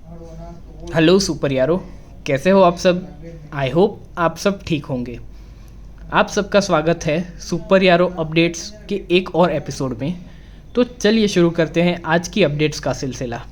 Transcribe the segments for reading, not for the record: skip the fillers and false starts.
Hello super यारो, कैसे हो आप सब। आई होप आप सब ठीक होंगे। आप सबका स्वागत है सुपर यारो अपडेट्स के एक और एपिसोड में। तो चलिए शुरू करते हैं आज की अपडेट्स का सिलसिला।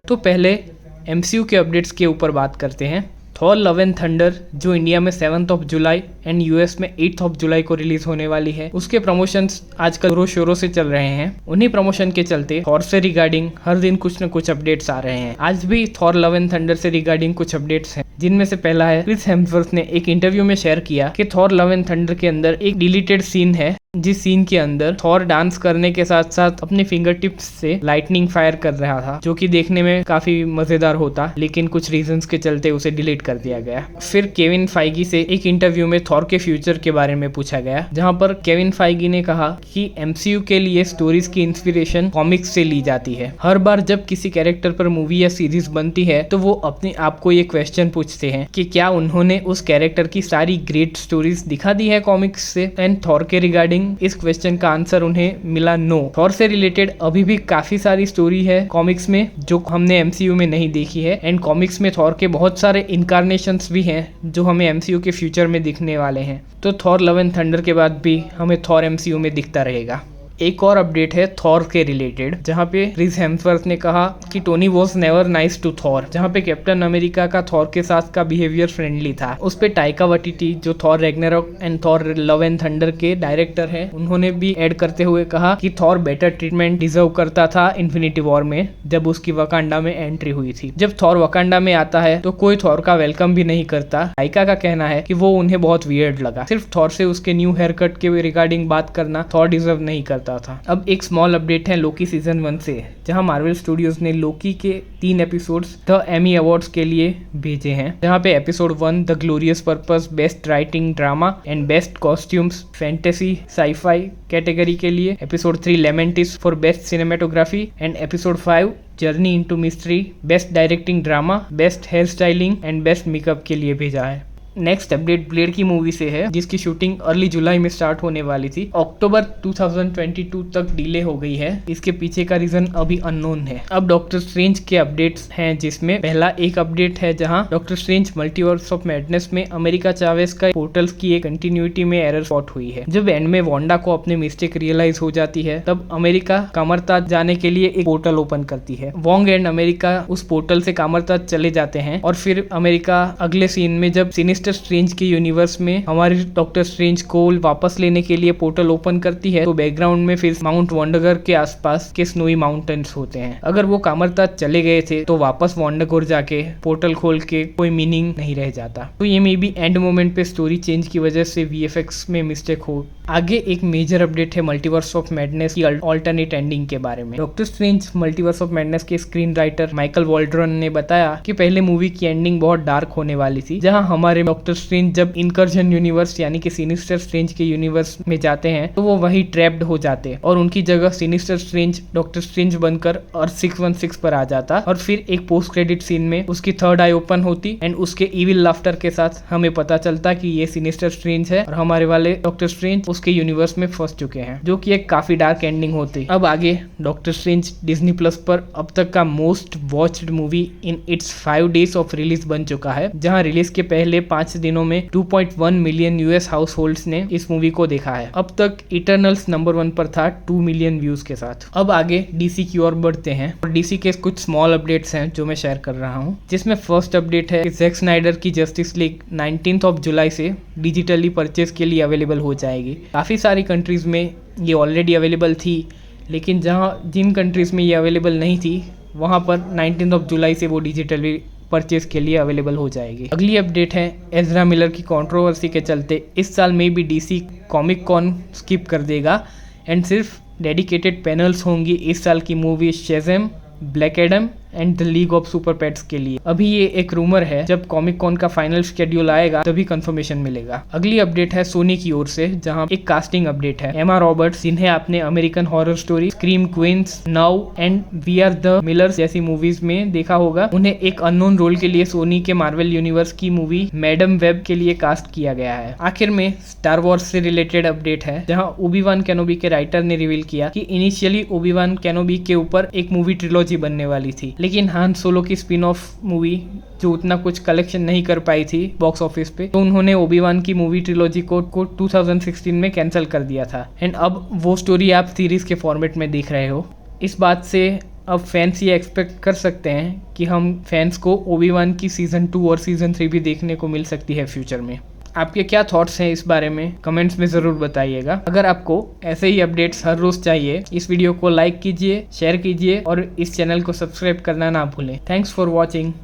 तो पहले एमसीयू के अपडेट्स के ऊपर बात करते हैं। थॉर लव एंड थंडर जो इंडिया में 7 जुलाई एंड यूएस में 8 जुलाई को रिलीज होने वाली है, उसके प्रमोशंस आजकल जोरों शोरों से चल रहे हैं। उन्हीं प्रमोशन के चलते थॉर से रिगार्डिंग हर दिन कुछ न कुछ अपडेट्स आ रहे हैं। आज भी थॉर लव एंड थंडर से रिगार्डिंग कुछ अपडेट्स हैं, जिनमें से पहला है क्रिस हेम्सवर्थ ने एक इंटरव्यू में शेयर किया कि थॉर लव एंड थंडर के अंदर एक डिलीटेड सीन है, जिस सीन के अंदर थॉर डांस करने के साथ साथ अपने फिंगर टिप्स से लाइटनिंग फायर कर रहा था, जो कि देखने में काफी मजेदार होता, लेकिन कुछ रीजंस के चलते उसे डिलीट कर दिया गया। फिर केविन फाइगी से एक इंटरव्यू में थॉर के फ्यूचर के बारे में पूछा गया, जहां पर केविन फाइगी ने कहा कि एमसीयू के लिए स्टोरीज की इंस्पिरेशन कॉमिक्स से ली जाती है। हर बार जब किसी कैरेक्टर पर मूवी या सीरीज बनती है तो वो अपने आप को ये क्वेश्चन पूछते हैं कि क्या उन्होंने उस कैरेक्टर की सारी ग्रेट स्टोरीज दिखा दी है कॉमिक्स से। एंड थॉर के रिगार्डिंग इस क्वेश्चन का आंसर उन्हें मिला नो। थॉर से रिलेटेड अभी भी काफी सारी स्टोरी है कॉमिक्स में जो हमने एमसीयू में नहीं देखी है। एंड कॉमिक्स में थॉर के बहुत सारे इनकारनेशंस भी हैं जो हमें एमसीयू के फ्यूचर में दिखने वाले हैं। तो थॉर लव एंड थंडर के बाद भी हमें थॉर एमसीयू में दिखता रहेगा। एक और अपडेट है थॉर के रिलेटेड, जहां पे क्रिस हेम्सवर्थ ने कहा कि Tony was never nice to Thor, जहां पे कैप्टन अमेरिका का थॉर के साथ का बिहेवियर फ्रेंडली था। उस पे टाइका वाइटिटी जो Thor Ragnarok and Thor love and thunder के डायरेक्टर हैं, उन्होंने भी ऐड करते हुए कहा कि थॉर बेटर ट्रीटमेंट डिजर्व करता था इन्फिनिटी वॉर में, जब उसकी वकांडा में एंट्री हुई थी। जब थॉर वकांडा में आता है तो कोई थॉर का वेलकम भी नहीं करता। टाइका का कहना है कि वो उन्हें बहुत वियर्ड लगा। सिर्फ थॉर से उसके न्यू हेयर कट के रिगार्डिंग बात करना थॉर डिजर्व नहीं करता था। अब एक स्मॉल अपडेट है लोकी सीजन 1 से, जहां मार्वल स्टूडियोज ने लोकी के 3 एपिसोड्स द एमी अवार्ड्स के लिए भेजे हैं, जहां पे episode 1 the glorious purpose best writing drama and best costumes fantasy sci fi category के लिए, episode 3 Lamentis for best cinematography and episode 5 journey into mystery best directing drama best hair styling and best makeup के लिए भेजा है। Next update Blade की movie से है, जिसकी शूटिंग अर्ली जुलाई में स्टार्ट होने वाली थी, अक्टूबर 2022 तक डिले हो गई है। इसके पीछे का रीजन अभी अननोन है। अब डॉक्टर स्ट्रेंज के अपडेट्स हैं, जिसमें पहला एक अपडेट है जहां doctor strange multiverse of madness में अमेरिका चावेस का पोर्टल्स की एक कंटिन्यूटी में एरर स्पॉट हुई है। जब एंड में वांडा को अपनी मिस्टेक रियलाइज हो जाती है, तब अमेरिका कामरताज जाने के लिए एक पोर्टल ओपन करती है। वोंग एंड अमेरिका उस पोर्टल से कामरताज चले जाते हैं और फिर अमेरिका अगले सीन में जब सिनिस्टर स्ट्रेंज के यूनिवर्स में हमारे डॉक्टर स्ट्रेंज को वापस लेने के लिए पोर्टल ओपन करती है, तो बैकग्राउंड में फिर माउंट वंडगर के आसपास के स्नोई माउंटेन्स होते हैं। अगर वो कामरताज चले गए थे तो वापस वंडगोर जाके पोर्टल खोल के कोई मीनिंग नहीं रह जाता। तो ये मे बी एंड मोमेंट पे स्टोरी चेंज की वजह से वीएफएक्स में मिस्टेक हो। आगे एक मेजर अपडेट है मल्टीवर्स ऑफ मैडनेस की अल्टरनेट एंडिंग के बारे में। Doctor strange multiverse of madness के स्क्रीन राइटर माइकल वॉल्ड्रन ने बताया कि पहले मूवी की एंडिंग बहुत डार्क होने वाली थी, जहां हमारे डॉक्टर स्ट्रेंज जब इनकर्जन यूनिवर्स यानी कि सिनिस्टर स्ट्रेंज के यूनिवर्स में जाते हैं तो वो वही ट्रैप्ड हो जाते और उनकी जगह सिनिस्टर स्ट्रेंज डॉक्टर स्ट्रेंज बनकर अर्थ 616 पर आ जाता। और फिर एक पोस्ट क्रेडिट सीन में उसकी थर्ड आई ओपन होती एंड उसके इविल लाफ्टर के साथ हमें पता चलता कि ये सिनिस्टर स्ट्रेंज है और हमारे वाले डॉक्टर स्ट्रेंज उसके यूनिवर्स में फंस चुके हैं, जो कि एक काफी डार्क एंडिंग होती। अब आगे डॉक्टर स्ट्रेंज डिज्नी प्लस पर अब तक का most watched movie in its 5 days of release बन चुका है, जहां रिलीज के पहले 5 दिनों में 2.1 मिलियन यूएस हाउस होल्ड्स ने इस मूवी को देखा है। अब तक इटर्नल्स नंबर 1 पर था 2 मिलियन व्यूज के साथ। अब आगे डीसी की ओर बढ़ते हैं और डीसी के कुछ स्मॉल अपडेट्स हैं जो मैं शेयर कर रहा हूं, जिसमें फर्स्ट अपडेट है कि जैक स्नाइडर की जस्टिस लीग 19 जुलाई से डिजिटली परचेज के लिए अवेलेबल हो जाएगी। काफी सारी कंट्रीज में ये ऑलरेडी अवेलेबल थी, लेकिन जिन कंट्रीज में ये अवेलेबल नहीं थी वहां पर 19 जुलाई से वो डिजिटली परचेज के लिए अवेलेबल हो जाएगी। अगली अपडेट है एज़रा मिलर की कंट्रोवर्सी के चलते इस साल में भी डीसी कॉमिक कॉन स्किप कर देगा एंड सिर्फ डेडिकेटेड पैनल्स होंगी इस साल की movie Shazam, Black Adam and the League of Super Pets के लिए। अभी ये एक रूमर है, जब कॉमिक कॉन का फाइनल शेड्यूल आएगा तभी कंफर्मेशन मिलेगा। अगली अपडेट है सोनी की ओर से, जहां एक कास्टिंग अपडेट है। एमा रॉबर्ट्स, जिन्हें आपने American Horror Story, Scream Queens, now and we are the Millers जैसी मूवीज में देखा होगा, उन्हें एक अननोन रोल के लिए सोनी के मार्वल यूनिवर्स की मूवी मैडम वेब के लिए कास्ट किया गया है। आखिर में स्टार वॉर्स से रिलेटेड अपडेट है, जहां ओबी-वान केनोबी के राइटर ने रिवील किया कि इनिशियली ओबी-वान केनोबी के ऊपर एक मूवी ट्रिलॉजी बनने वाली थी, लेकिन हान सोलो की स्पिन ऑफ मूवी जो उतना कुछ कलेक्शन नहीं कर पाई थी बॉक्स ऑफिस पे, तो उन्होंने ओबी-वान की मूवी ट्रिलॉजी को 2016 में कैंसिल कर दिया था। एंड अब वो स्टोरी आप सीरीज के फॉर्मेट में देख रहे हो। इस बात से अब फैंस ये एक्सपेक्ट कर सकते हैं कि हम फैंस को ओबी-वान की सीजन 2 और सीजन 3 भी देखने को मिल सकती है फ्यूचर में। आपके क्या थॉट्स हैं इस बारे में कमेंट्स में ज़रूर बताइएगा। अगर आपको ऐसे ही अपडेट्स हर रोज़ चाहिए, इस वीडियो को लाइक कीजिए, शेयर कीजिए और इस चैनल को सब्सक्राइब करना ना भूलें। Thanks for watching.